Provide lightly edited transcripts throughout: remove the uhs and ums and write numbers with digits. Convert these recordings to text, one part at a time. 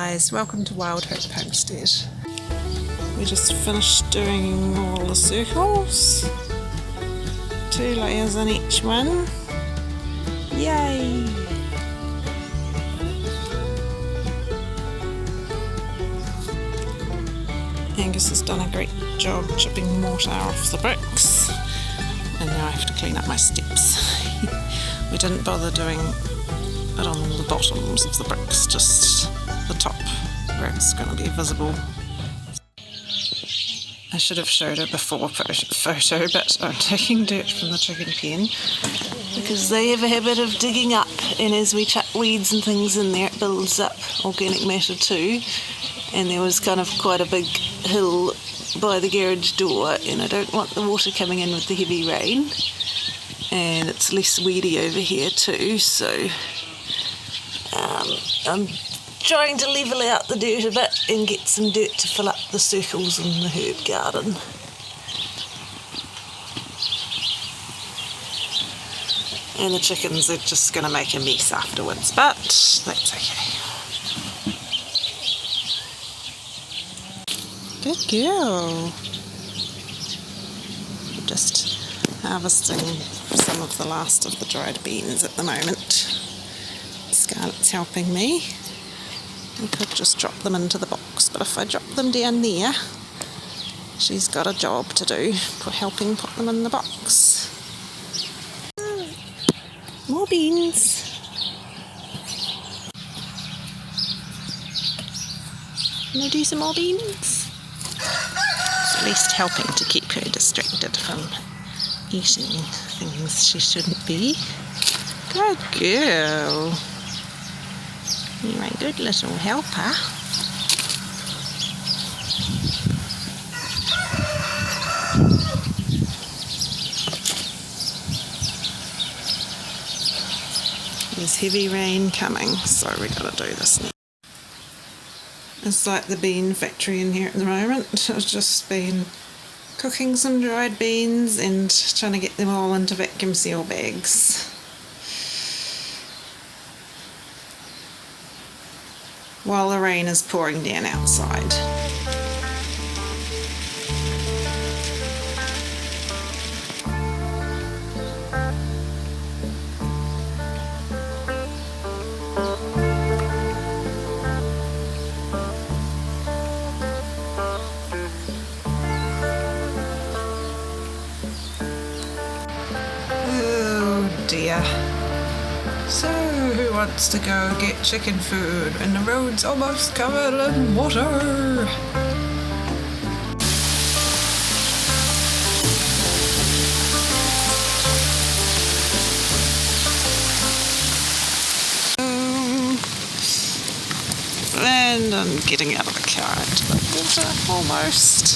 guys, welcome to Wild Hope Homestead. We just finished doing all the circles, 2 layers on each one. Yay! Angus has done a great job chipping mortar off the bricks, and now I have to clean up my steps. We didn't bother doing it on the bottoms of the bricks, just the top where it's going to be visible. I should have showed a before photo, but I'm taking dirt from the chicken pen because they have a habit of digging up, and as we chuck weeds and things in there it builds up organic matter too, and there was kind of quite a big hill by the garage door, and I don't want the water coming in with the heavy rain, and it's less weedy over here too, so I'm trying to level out the dirt a bit and get some dirt to fill up the circles in the herb garden. And the chickens are just going to make a mess afterwards, but that's okay. Good girl. Just harvesting some of the last of the dried beans at the moment. Scarlett's helping me. I could just drop them into the box, but if I drop them down there, she's got a job to do for helping put them in the box. More beans. Can I do some more beans? At least helping to keep her distracted from eating things she shouldn't be. Good girl. You're a good little helper. There's heavy rain coming, so we gotta do this now. It's like the bean factory in here at the moment. I've just been cooking some dried beans and trying to get them all into vacuum seal bags, while the rain is pouring down outside. Oh dear. So, who wants to go get chicken food when the road's almost covered in water? And I'm getting out of the car into the water, almost.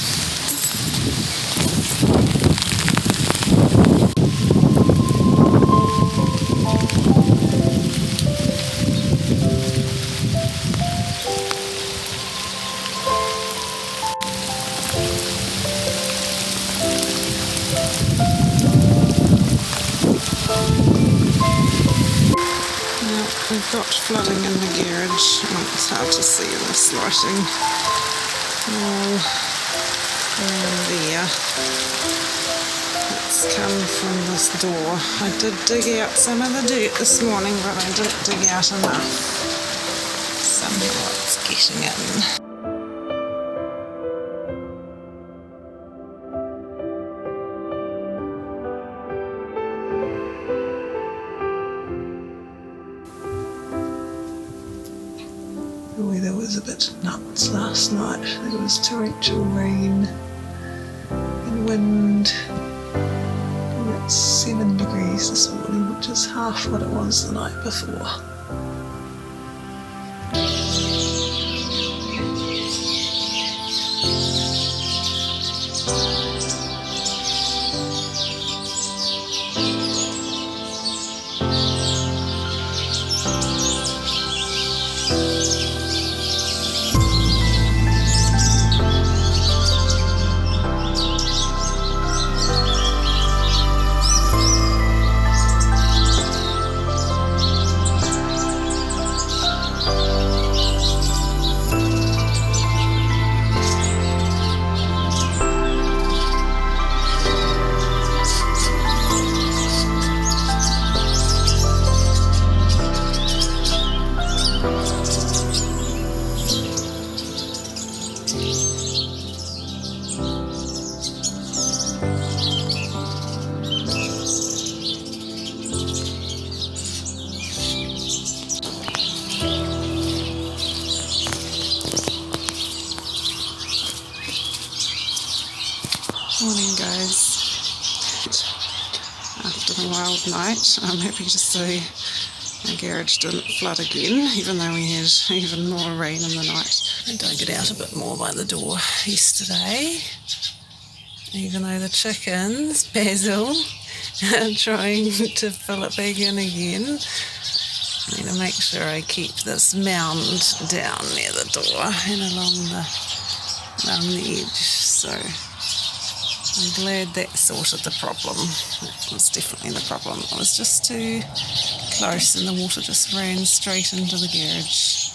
We've got flooding in the garage. It's hard to see in this lighting. All around there. It's come from this door. I did dig out some of the dirt this morning, but I didn't dig out enough. Somehow it's getting in. The weather was a bit nuts last night. There was torrential rain and wind, and it's 7 degrees this morning, which is half what it was the night before. Morning guys. After the wild night, I'm happy to see the garage didn't flood again, even though we had even more rain in the night. I dug it out a bit more by the door yesterday, even though the chickens, Basil, are trying to fill it back in again. I need to make sure I keep this mound down near the door and along the edge, so I'm glad that sorted the problem. That was definitely the problem. It was just too close and the water just ran straight into the garage.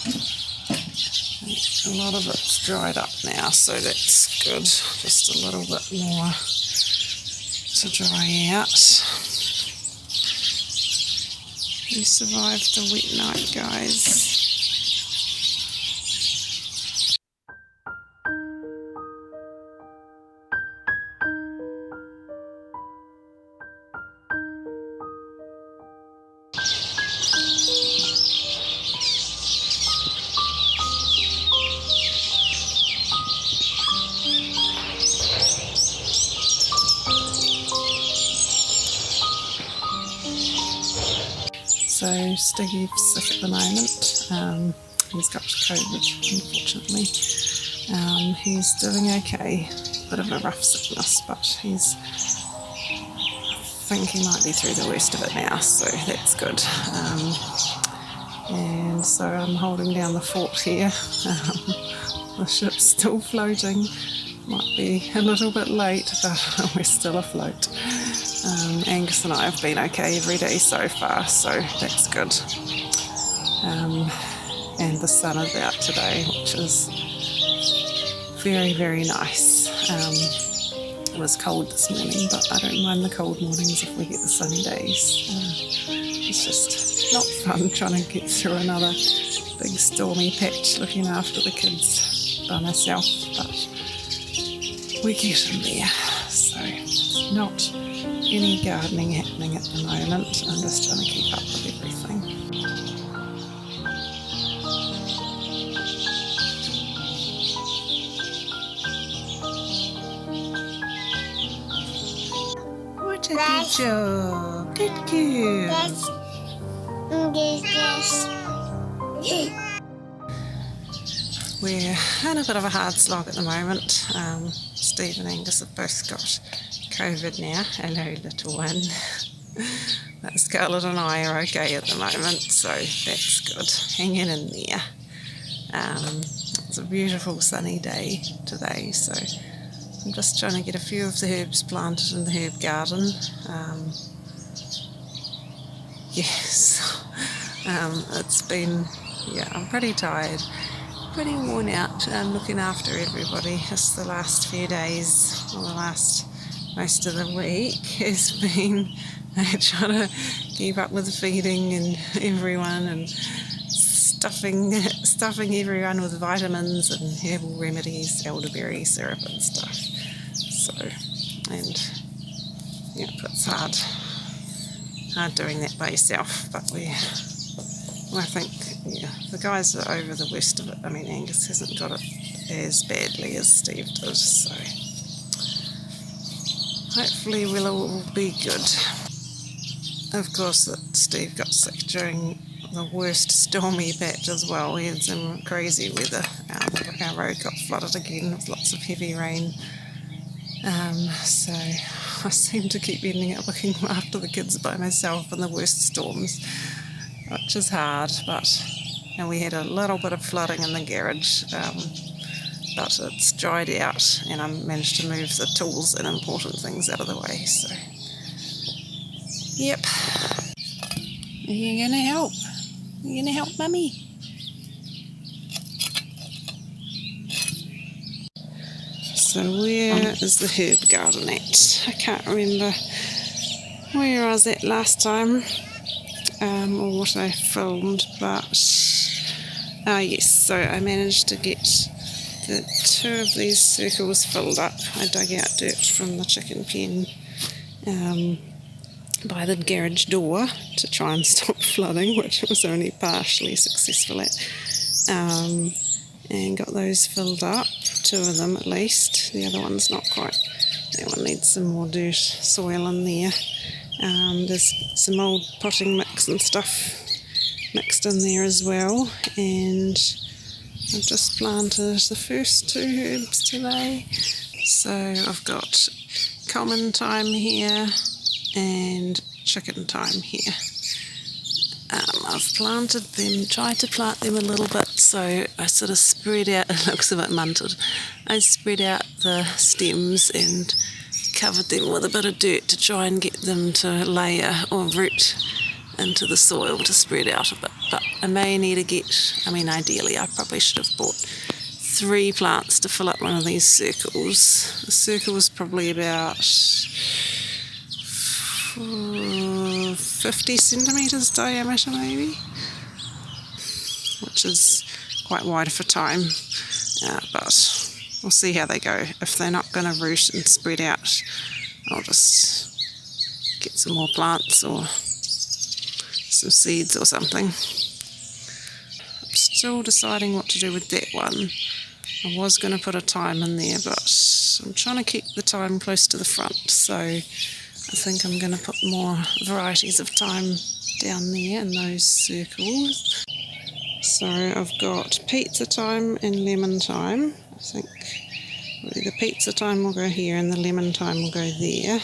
A lot of it's dried up now, so that's good. Just a little bit more to dry out. We survived the wet night, guys. So Steve's sick at the moment. He's got COVID, unfortunately. He's doing okay. Bit of a rough sickness, but I think he might be through the worst of it now, so that's good. And so I'm holding down the fort here. The ship's still floating. Might be a little bit late, but we're still afloat. Angus and I have been okay every day so far, so that's good. And the sun is out today, which is very, very nice. It was cold this morning, but I don't mind the cold mornings if we get the sunny days. It's just not fun trying to get through another big stormy patch looking after the kids by myself, but we get in there. So not any gardening happening at the moment. I'm just trying to keep up with everything. What a good job. Good girl. We're in a bit of a hard slog at the moment. Steve and Angus have both got COVID now. Hello, little one. But Scarlett and I are okay at the moment, so that's good. Hanging in there. It's a beautiful sunny day today, so I'm just trying to get a few of the herbs planted in the herb garden. Yes, it's been, I'm pretty tired. Pretty worn out looking after everybody. Just the last few days, or most of the week has been trying to keep up with feeding and everyone and stuffing everyone with vitamins and herbal remedies, elderberry syrup and stuff. So, and yeah, it's hard doing that by yourself, but I think, the guys are over the worst of it. I mean, Angus hasn't got it as badly as Steve does, so hopefully we'll all be good. Of course, that Steve got sick during the worst stormy patch as well. We had some crazy weather. Our road got flooded again with lots of heavy rain. So I seem to keep ending up looking after the kids by myself in the worst storms, which is hard, and we had a little bit of flooding in the garage, but it's dried out and I managed to move the tools and important things out of the way, so yep. Are you going to help? Are you going to help Mummy? So where is the herb garden at? I can't remember where I was at last time. Or what I filmed, but yes, so I managed to get the 2 of these circles filled up. I dug out dirt from the chicken pen by the garage door to try and stop flooding, which it was only partially successful at, and got those filled up, 2 of them at least. The other one's not quite That one needs some more dirt, soil in there. There's some old potting mix and stuff mixed in there as well, and I've just planted the first 2 herbs today. So I've got common thyme here and chicken thyme here. I've planted them, tried to plant them a little bit, so I sort of spread out, it looks a bit munted, I spread out the stems and covered them with a bit of dirt to try and get them to layer or root into the soil to spread out a bit. But I may need to get, ideally I probably should have bought 3 plants to fill up one of these circles. The circle was probably about 50 centimetres diameter maybe, which is quite wide for thyme, but we'll see how they go. If they're not going to root and spread out, I'll just get some more plants or some seeds or something. I'm still deciding what to do with that one. I was going to put a thyme in there, but I'm trying to keep the thyme close to the front, so I think I'm going to put more varieties of thyme down there in those circles. So I've got pizza thyme and lemon thyme. I think the pizza thyme will go here and the lemon thyme will go there.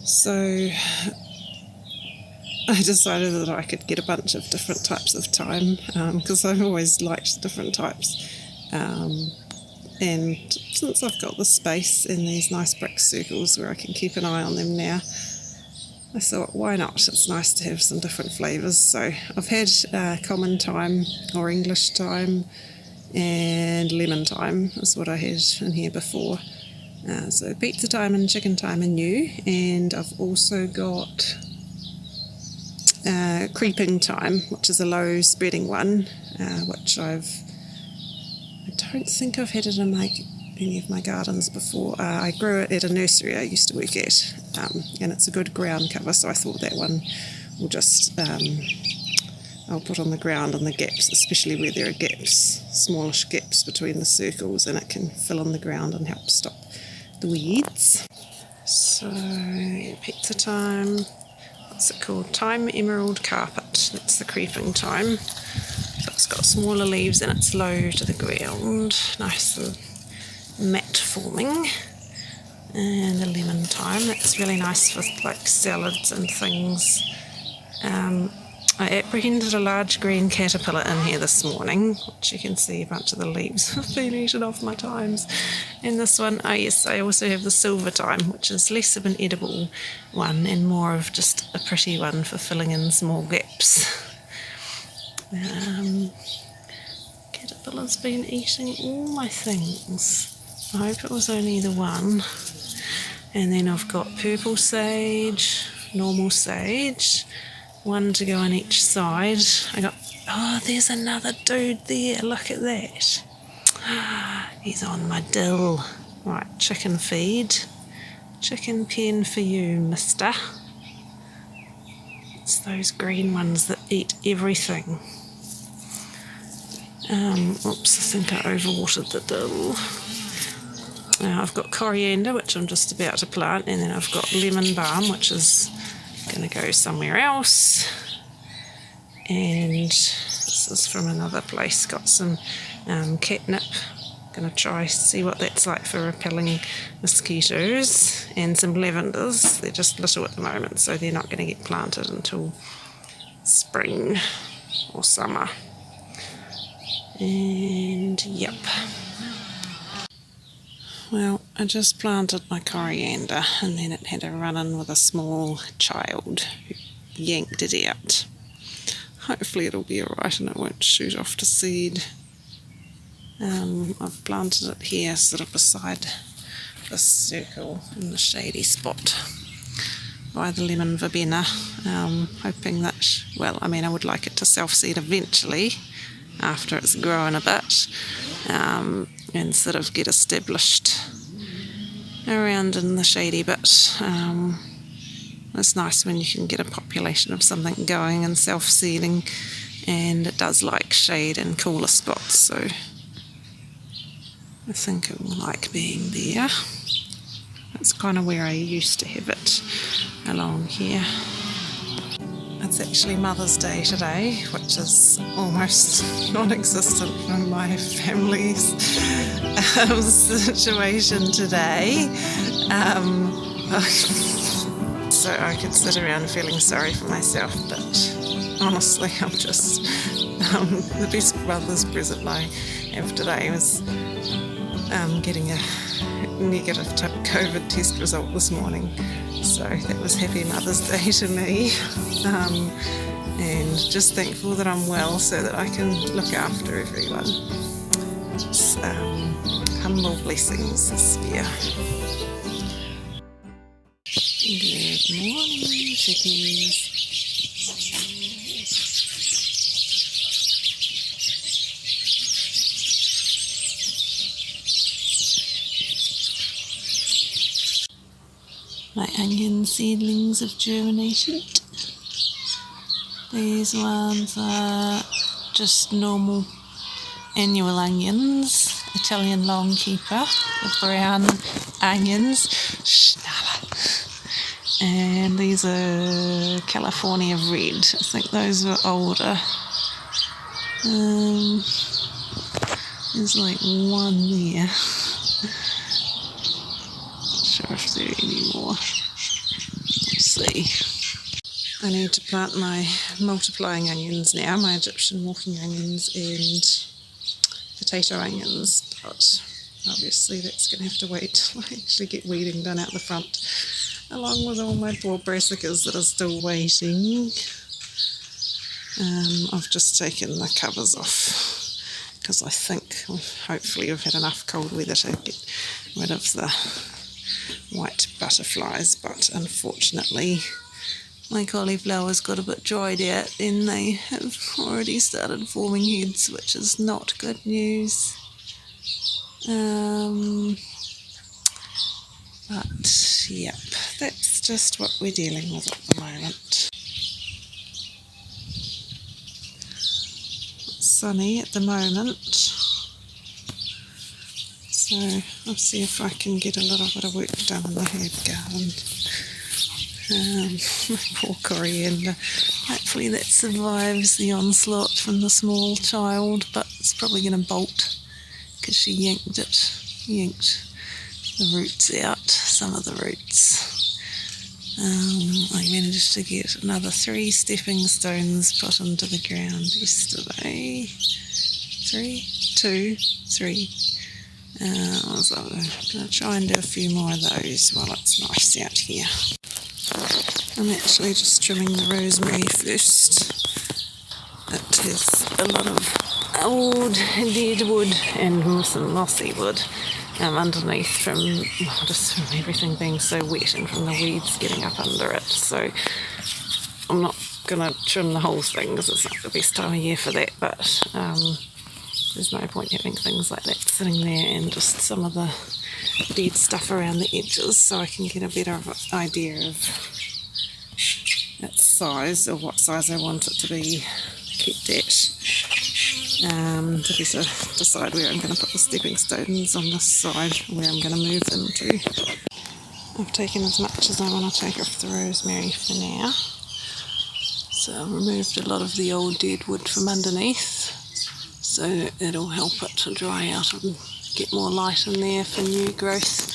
So I decided that I could get a bunch of different types of thyme, because I've always liked different types. And since I've got the space in these nice brick circles where I can keep an eye on them now, I thought, why not? It's nice to have some different flavours. So I've had common thyme or English thyme and lemon thyme is what I had in here before. So pizza thyme and chicken thyme are new, and I've also got creeping thyme, which is a low spreading one, which I don't think I've had it in any of my gardens before. I grew it at a nursery I used to work at, and it's a good ground cover, so I thought that one will just, I'll put on the ground in the gaps, especially where there are gaps, smallish gaps between the circles, and it can fill in the ground and help stop the weeds. So, pizza thyme, what's it called? Thyme Emerald Carpet, that's the creeping thyme. So it's got smaller leaves and it's low to the ground, nice and matte forming. And the lemon thyme, that's really nice for like salads and things. I apprehended a large green caterpillar in here this morning, which you can see a bunch of the leaves have been eaten off my thymes. And this one, oh yes, I also have the silver thyme, which is less of an edible one and more of just a pretty one for filling in small gaps. Caterpillar's been eating all my things. I hope it was only the one. And then I've got purple sage, normal sage, one to go on each side. Oh, there's another dude there, look at that. He's on my dill. Right, chicken feed. Chicken pen for you, mister. It's those green ones that eat everything. Oops, I think I overwatered the dill. I've got coriander, which I'm just about to plant, and then I've got lemon balm, which is going to go somewhere else. And this is from another place, got some catnip. Going to try see what that's like for repelling mosquitoes, and some lavenders. They're just little at the moment, so they're not going to get planted until spring or summer. And yep. Well, I just planted my coriander and then it had a run-in with a small child who yanked it out. Hopefully it'll be alright and it won't shoot off to seed. I've planted it here sort of beside this circle in the shady spot by the lemon verbena, hoping that, well, I mean I would like it to self-seed eventually after it's grown a bit, and sort of get established around in the shady bit. It's nice when you can get a population of something going and self-seeding, and it does like shade and cooler spots, so I think it will like being there. It's kind of where I used to have it, along here. It's actually Mother's Day today, which is almost non-existent from my family's situation today. So I could sit around feeling sorry for myself, but honestly, I'm just the best Mother's present I have today was getting a negative COVID test result this morning. So that was happy Mother's Day to me, and just thankful that I'm well so that I can look after everyone. It's humble blessings this year. Good morning, chickies. My onion seedlings have germinated. These ones are just normal annual onions, Italian long keeper, the brown onions. And these are California red. I think those were older. There's like one there. Not sure if there are any more. Let's see. I need to plant my multiplying onions now, my Egyptian walking onions and potato onions, but obviously that's going to have to wait till I actually get weeding done out the front, along with all my poor brassicas that are still waiting. I've just taken the covers off because I think hopefully we've had enough cold weather to get rid of the white butterflies, but unfortunately my cauliflower's got a bit dried out and they have already started forming heads, which is not good news. But yep, that's just what we're dealing with at the moment. It's sunny at the moment, so I'll see if I can get a little bit of work done in the herb garden. My poor coriander, hopefully that survives the onslaught from the small child, but it's probably going to bolt because she yanked the roots out, some of the roots. I managed to get another 3 stepping stones put into the ground yesterday. 3. So I'm going to try and do a few more of those while it's nice out here. I'm actually just trimming the rosemary first. It has a lot of old dead wood and some mossy wood underneath from everything being so wet and from the weeds getting up under it. So I'm not going to trim the whole thing because it's not the best time of year for that, but there's no point having things like that sitting there and just some of the dead stuff around the edges, so I can get a better idea of its size, or what size I want it to be kept at. To decide where I'm going to put the stepping stones on this side, where I'm going to move them to. I've taken as much as I want to take off the rosemary for now. So I've removed a lot of the old dead wood from underneath, so it'll help it to dry out and get more light in there for new growth.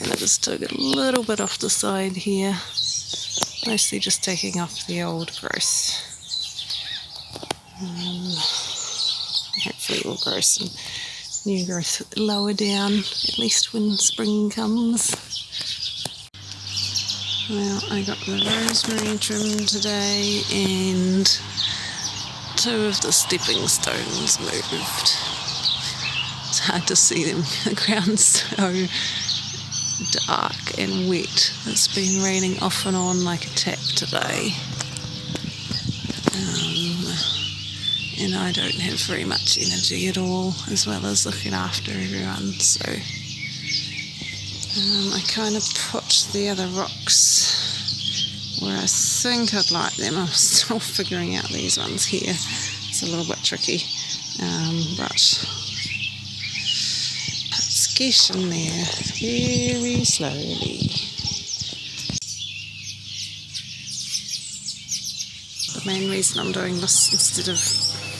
And I just took a little bit off the side here, mostly just taking off the old growth. Hopefully we'll grow some new growth lower down, at least when spring comes. Well, I got the rosemary trimmed today and 2 of the stepping stones moved. It's hard to see them, the ground's so dark and wet. It's been raining off and on like a tap today. And I don't have very much energy at all, as well as looking after everyone, so I kind of put the other rocks where I think I'd like them. I'm still figuring out these ones here. It's a little bit tricky, but it's Get in there very slowly. The main reason I'm doing this instead of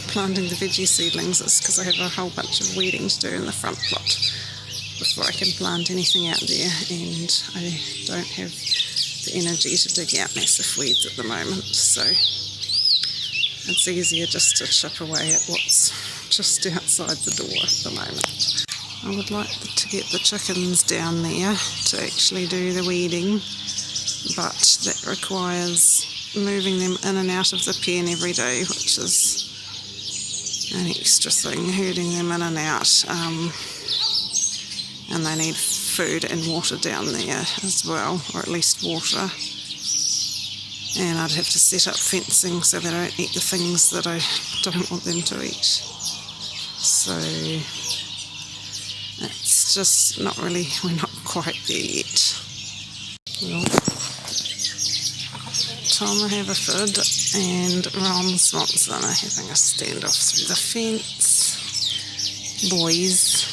planting the veggie seedlings is because I have a whole bunch of weeding to do in the front lot before I can plant anything out there, and I don't have the energy to dig out massive weeds at the moment, so it's easier just to chip away at what's just outside the door at the moment. I would like to get the chickens down there to actually do the weeding, but that requires moving them in and out of the pen every day, which is an extra thing, herding them in and out, and they need food and water down there as well, or at least water. And I'd have to set up fencing so they don't eat the things that I don't want them to eat. So it's just not really, we're not quite there yet. Well, Tom will have a food, and Ron Swanson are having a standoff through the fence. Boys.